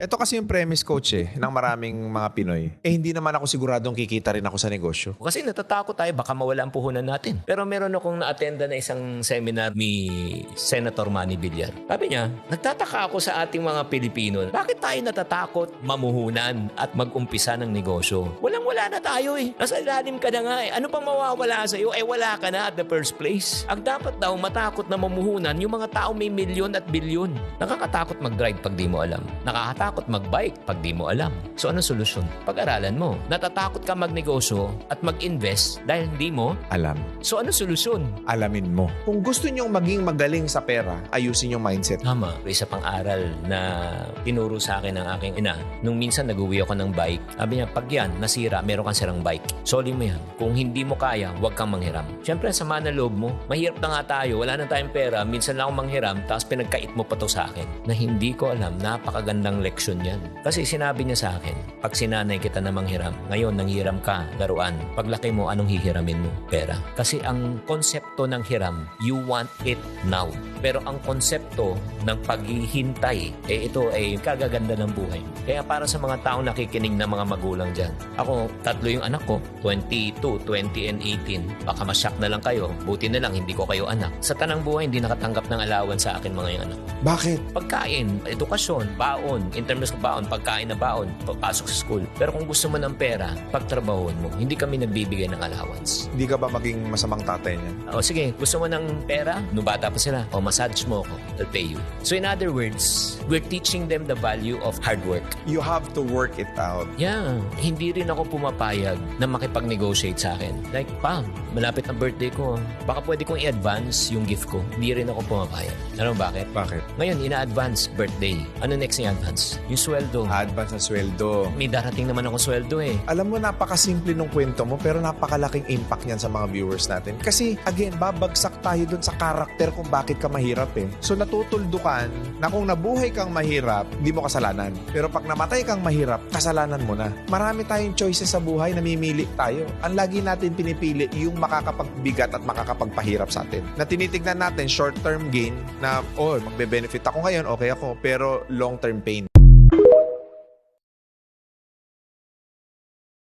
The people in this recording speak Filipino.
Ito kasi yung premise, coach, ng maraming mga Pinoy. Hindi naman ako siguradong kikita rin ako sa negosyo. Kasi natatakot tayo, baka mawala ang puhunan natin. Pero meron akong na-attenda na isang seminar ni Senator Manny Villar. Sabi niya, nagtataka ako sa ating mga Pilipino, bakit tayo natatakot mamuhunan at mag-umpisa ng negosyo? Walang-wala na tayo Nasa ilalim ka na nga Ano pang mawawala sa'yo? Wala ka na at the first place. Ang dapat daw matakot na mamuhunan yung mga tao may milyon at bilyon. Nakakatakot mag-drive pag di mo alam. Nakakatakot mag-bike pag di mo alam. So anong solusyon? Pag-aralan mo. Natatakot ka magnegosyo at mag-invest dahil hindi mo Alam. So anong solusyon? Alamin mo. Kung gusto nyong maging magaling sa pera, ayusin yung mindset. Tama. Isa pang aral na tinuro sa akin ng aking ina. Nung minsan nag-uwi ako ng bike, sabi niya, pag yan, nasira, meron kang sirang bike. Soli mo yan. Kung hindi mo kaya, huwag kang manghiram. Siyempre, sama na loob mo. Mahirap na nga tayo. Wala na tayong pera. Minsan lang akong manghiram, tapos pinagkait mo pa to sa akin. Na hindi ko alam, napakagandang leksyon yan. Kasi sinabi niya sa akin, pag sinanay kita na manghiram, ngayon nanghiram ka, laruan. Paglaki mo, anong hihiramin mo? Pera. Kasi ang konsepto ng hiram, you want it now. Pero ang konsepto ng paghihintay, ito ay kagaganda ng buhay. Kaya para sa mga taong nakikinig na mga magulang dyan, ako, 3 yung anak ko, 22, 20, and 18. Baka masyak na lang kayo, buti na lang hindi ko kayo anak. Sa tanang buhay, hindi nakatanggap ng allowance sa akin mga yung anak. Bakit? Pagkain, edukasyon, baon, in terms of baon, pagkain na baon, papasok sa school. Pero kung gusto mo ng pera, pagtrabahoan mo, hindi kami nagbibigay ng allowance. Hindi ka ba maging masamang tatay niya? O sige, gusto mo ng pera? Nung bata pa sila, o massage mo ako, I'll pay you. So in other words, we're teaching them the value of hard work. You have to work it out. Yeah, hindi rin ako pumapayag na makipag-negotiate sa akin. Like, Pam, malapit na birthday ko. Baka pwede kong i-advance yung gift ko. Hindi rin ako pumapayag. Alam mo bakit? Bakit? Ngayon, ina-advance birthday. Ano next na i-advance? Yung sweldo. Advance na sweldo. May darating naman akong sweldo Alam mo, napakasimple nung kwento mo pero napakalaking impact niyan sa mga viewers natin. Kasi, again, babagsak tayo dun sa karakter kung bakit ka mahirap So, natutuldukan na kung nabuhay kang mahirap, hindi mo kasalanan. Pero pag namatay kang mahirap, kasalanan mo na. Marami tayong choices sa buhay, namimili tayo. Ang lagi natin pinipili yung makakapagbigat at makakapagpahirap sa atin. Na tinitignan natin short-term gain na, magbe-benefit ako ngayon, okay ako, pero long-term pain.